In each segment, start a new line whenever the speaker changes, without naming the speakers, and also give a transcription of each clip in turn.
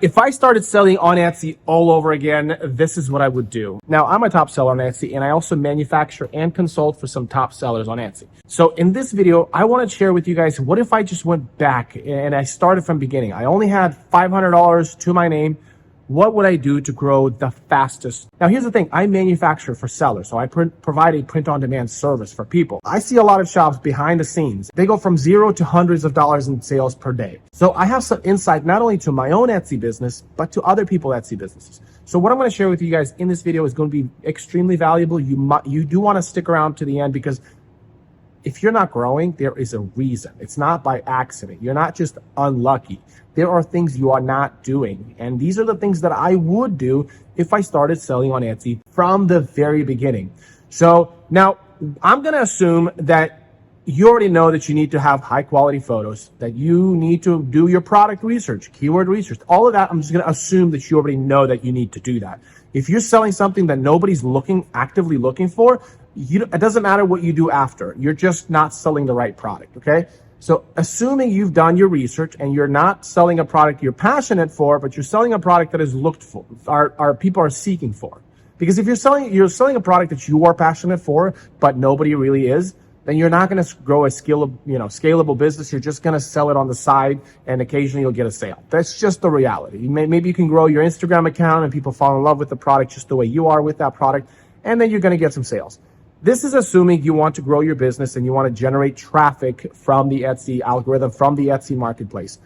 if I started selling on Etsy all over again, this is what I would do. Now, I'm a top seller on Etsy, and I also manufacture and consult for some top sellers on Etsy. So in this video, I want to share with you guys, what if I just went back and I started from beginning? I only had $500 to my name. What would I do to grow the fastest? Now, here's the thing. I manufacture for sellers, so I provide a print-on-demand service for people. I see a lot of shops behind the scenes. They go from zero to hundreds of dollars in sales per day. So I have some insight not only to my own Etsy business, but to other people's Etsy businesses. So what I'm going to share with you guys in this video is going to be extremely valuable. You do want to stick around to the end, because if you're not growing, there is a reason. It's not by accident. You're not just unlucky. There are things you are not doing. And these are the things that I would do if I started selling on Etsy from the very beginning. So now I'm going to assume that you already know that you need to have high quality photos, that you need to do your product research, keyword research, all of that. I'm just going to assume that you already know that you need to do that. If you're selling something that nobody's actively looking for, it doesn't matter what you do after. You're just not selling the right product, okay? So assuming you've done your research and you're not selling a product you're passionate for, but you're selling a product that is looked for, our people are seeking for. Because if you're selling a product that you are passionate for, but nobody really is, then you're not going to grow a scalable business. You're just going to sell it on the side, and occasionally you'll get a sale. That's just the reality. Maybe you can grow your Instagram account and people fall in love with the product just the way you are with that product, and then you're going to get some sales. This is assuming you want to grow your business and you want to generate traffic from the Etsy algorithm, from the Etsy marketplace.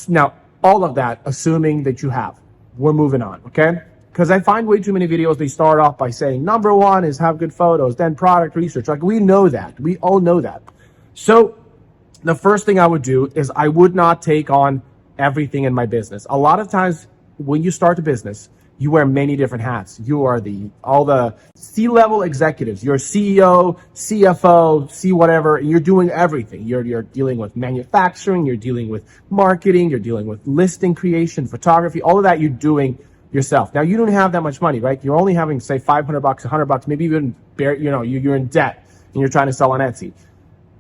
Now, all of that, assuming that you have. We're moving on, okay? Because I find way too many videos, they start off by saying, number one is have good photos, then product research. Like, we know that. We all know that. So the first thing I would do is I would not take on everything in my business. A lot of times when you start a business, you wear many different hats. You are all the C-level executives. You're CEO, CFO, C whatever, and you're doing everything. You're dealing with manufacturing, you're dealing with marketing, you're dealing with listing creation, photography, all of that you're doing yourself. Now, you don't have that much money, right? You're only having, say, $500, $100, maybe even you're in debt and you're trying to sell on Etsy.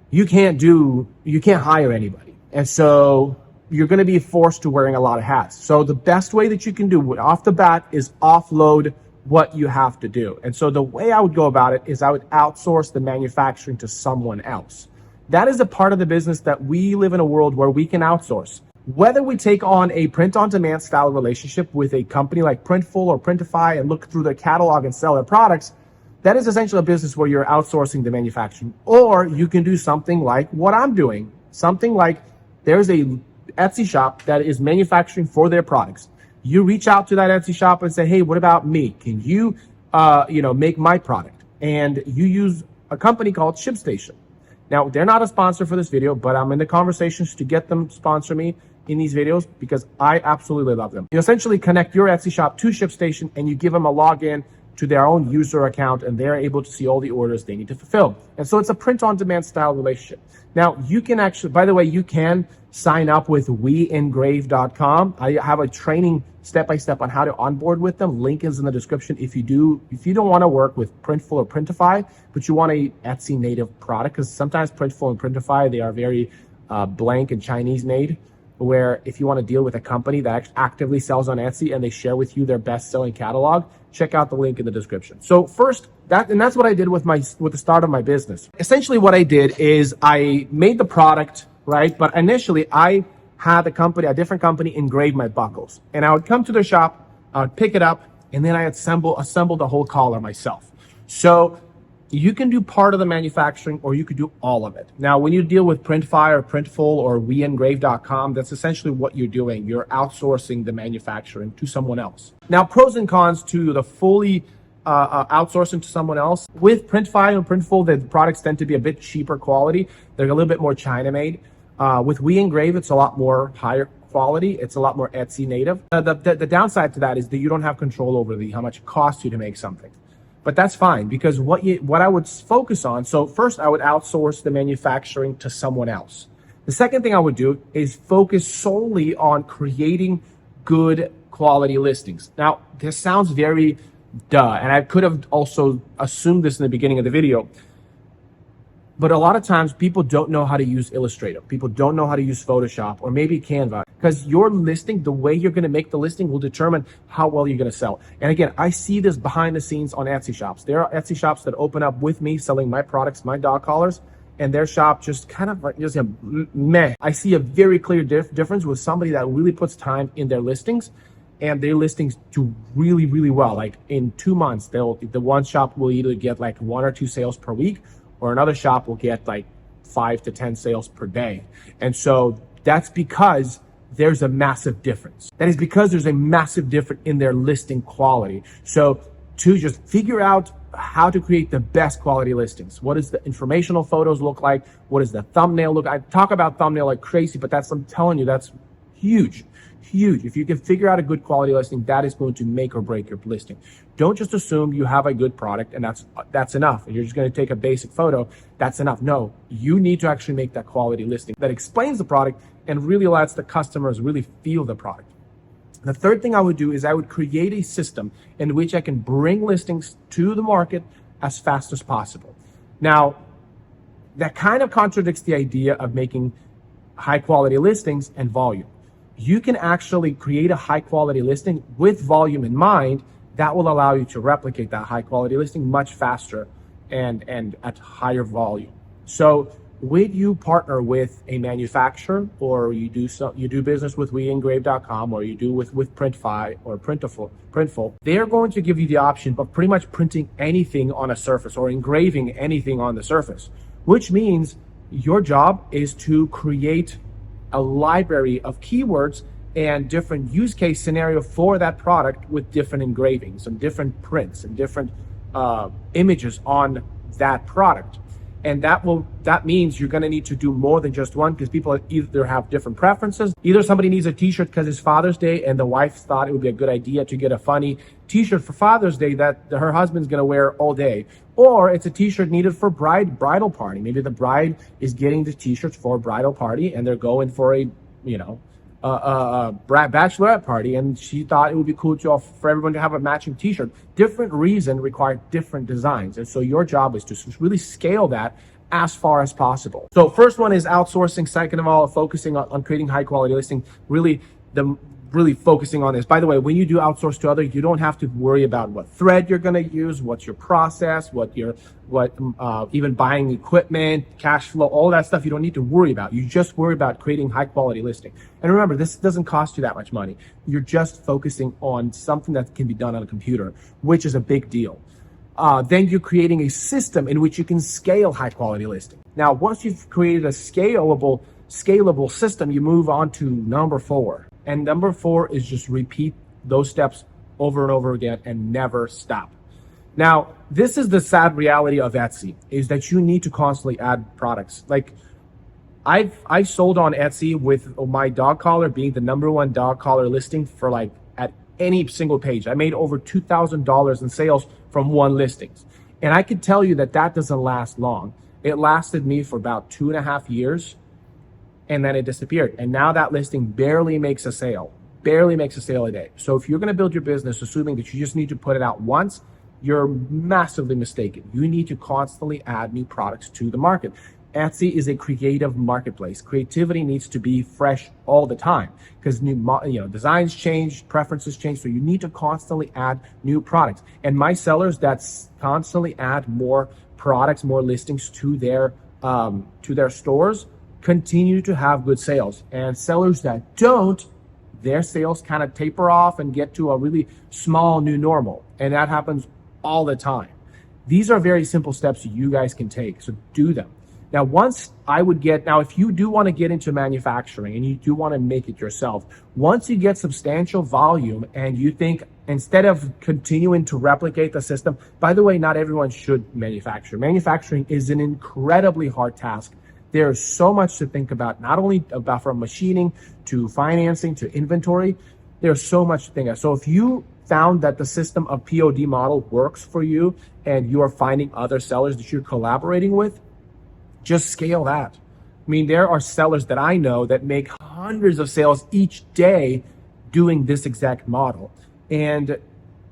You can't hire anybody. And so you're going to be forced to wearing a lot of hats. So the best way that you can do off the bat is offload what you have to do. And so the way I would go about it is I would outsource the manufacturing to someone else. That is a part of the business that we live in a world where we can outsource. Whether we take on a print-on-demand style relationship with a company like Printful or Printify and look through their catalog and sell their products, that is essentially a business where you're outsourcing the manufacturing. Or you can do something like what I'm doing. Something like there's a Etsy shop that is manufacturing for their products. You reach out to that Etsy shop and say, hey, what about me? Can you, make my product? And you use a company called ShipStation. Now, they're not a sponsor for this video, but I'm in the conversations to get them to sponsor me in these videos because I absolutely love them. You essentially connect your Etsy shop to ShipStation and you give them a login to their own user account, and they're able to see all the orders they need to fulfill. And so it's a print-on-demand style relationship. Now, you can actually, by the way, you can sign up with weengrave.com. I have a training step-by-step on how to onboard with them. Link is in the description. If you don't want to work with Printful or Printify, but you want a Etsy native product, because sometimes Printful and Printify, they are very blank and Chinese made, where if you want to deal with a company that actively sells on Etsy and they share with you their best-selling catalog, check out the link in the description. So first, that's what I did with the start of my business. Essentially what I did is I made the product, right? But initially I had a different company engrave my buckles. And I would come to their shop, I would pick it up, and then I assemble the whole collar myself. So you can do part of the manufacturing or you could do all of it. Now, when you deal with Printify or Printful or weengrave.com, that's essentially what you're doing. You're outsourcing the manufacturing to someone else. Now, pros and cons to the fully outsourcing to someone else. With Printify and Printful, the products tend to be a bit cheaper quality. They're a little bit more China made. With WeEngrave, it's a lot more higher quality. It's a lot more Etsy native. The downside to that is that you don't have control over how much it costs you to make something. But that's fine, because what I would focus on, so first I would outsource the manufacturing to someone else. The second thing I would do is focus solely on creating good quality listings. Now, this sounds very duh, and I could have also assumed this in the beginning of the video. But a lot of times people don't know how to use Illustrator. People don't know how to use Photoshop or maybe Canva, because your listing, the way you're going to make the listing will determine how well you're going to sell. And again, I see this behind the scenes on Etsy shops. There are Etsy shops that open up with me selling my products, my dog collars, and their shop just kind of like just meh. I see a very clear difference with somebody that really puts time in their listings, and their listings do really, really well. Like in 2 months, the one shop will either get like 1 or 2 sales per week, or another shop will get like 5 to 10 sales per day. And so that's because there's a massive difference. That is because there's a massive difference in their listing quality. So to just figure out how to create the best quality listings. What does the informational photos look like? What does the thumbnail look like? I talk about thumbnail like crazy, but I'm telling you, that's huge. If you can figure out a good quality listing, that is going to make or break your listing. Don't just assume you have a good product and that's enough. And you're just going to take a basic photo. That's enough. No, you need to actually make that quality listing that explains the product and really lets the customers really feel the product. The third thing I would do is I would create a system in which I can bring listings to the market as fast as possible. Now, that kind of contradicts the idea of making high quality listings and volume. You can actually create a high quality listing with volume in mind that will allow you to replicate that high quality listing much faster and at higher volume. So when you partner with a manufacturer, or you do business with WeEngrave.com, or you do with Printify or Printful, they're going to give you the option of pretty much printing anything on a surface or engraving anything on the surface, which means your job is to create a library of keywords and different use case scenario for that product with different engravings and different prints and different images on that product. And that means you're going to need to do more than just one, because people either have different preferences. Either somebody needs a t-shirt because it's Father's Day and the wife thought it would be a good idea to get a funny t-shirt for Father's Day that her husband's going to wear all day. Or it's a t-shirt needed for bridal party. Maybe the bride is getting the t-shirts for a bridal party and they're going for a bachelorette party, and she thought it would be cool for everyone to have a matching t-shirt. Different reason require different designs. And so your job is to really scale that as far as possible. So first one is outsourcing. Second of all, focusing on creating high quality listing, really focusing on this. By the way, when you do outsource to others, you don't have to worry about what thread you're going to use, what's your process, even buying equipment, cash flow, all that stuff you don't need to worry about. You just worry about creating high quality listing. And remember, this doesn't cost you that much money. You're just focusing on something that can be done on a computer, which is a big deal. Then you're creating a system in which you can scale high quality listing. Now, once you've created a scalable system, you move on to number 4. And number 4 is just repeat those steps over and over again and never stop. Now, this is the sad reality of Etsy, is that you need to constantly add products. Like I sold on Etsy with my dog collar being the #1 dog collar listing for like at any single page. I made over $2,000 in sales from one listings. And I can tell you that doesn't last long. It lasted me for about 2.5 years. And then it disappeared. And now that listing barely makes a sale a day. So if you're going to build your business assuming that you just need to put it out once, you're massively mistaken. You need to constantly add new products to the market. Etsy is a creative marketplace. Creativity needs to be fresh all the time because designs change, preferences change. So you need to constantly add new products. And my sellers that constantly add more products, more listings to their stores continue to have good sales. And sellers that don't, their sales kind of taper off and get to a really small new normal. And that happens all the time. These are very simple steps you guys can take. So do them. Now, if you do want to get into manufacturing and you do want to make it yourself, once you get substantial volume and you think instead of continuing to replicate the system, by the way, not everyone should manufacture. Manufacturing is an incredibly hard task. There's so much to think about, not only about from machining to financing to inventory. There's so much to think about. So if you found that the system of POD model works for you and you are finding other sellers that you're collaborating with, just scale that. I mean, there are sellers that I know that make hundreds of sales each day doing this exact model. And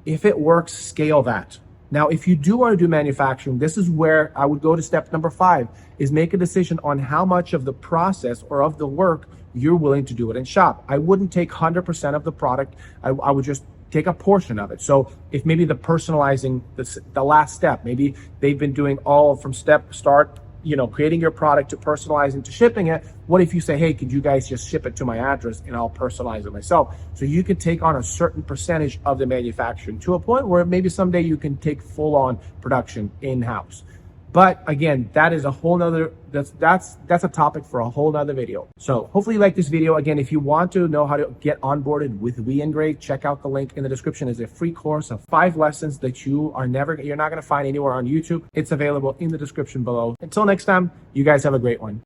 if it works, scale that. Now, if you do want to do manufacturing, this is where I would go to step number 5, is make a decision on how much of the process or of the work you're willing to do it in shop. I wouldn't take 100% of the product. I would just take a portion of it. So if maybe the personalizing, the last step, maybe they've been doing all from start, creating your product to personalizing to shipping it. What if you say, hey, could you guys just ship it to my address and I'll personalize it myself? So you could take on a certain percentage of the manufacturing to a point where maybe someday you can take full on production in-house. But again, that is a whole nother, that's a topic for a whole nother video. So hopefully you like this video. Again, if you want to know how to get onboarded with We Engrave, check out the link in the description. It's a free course of 5 lessons that you're not going to find anywhere on YouTube. It's available in the description below. Until next time, you guys have a great one.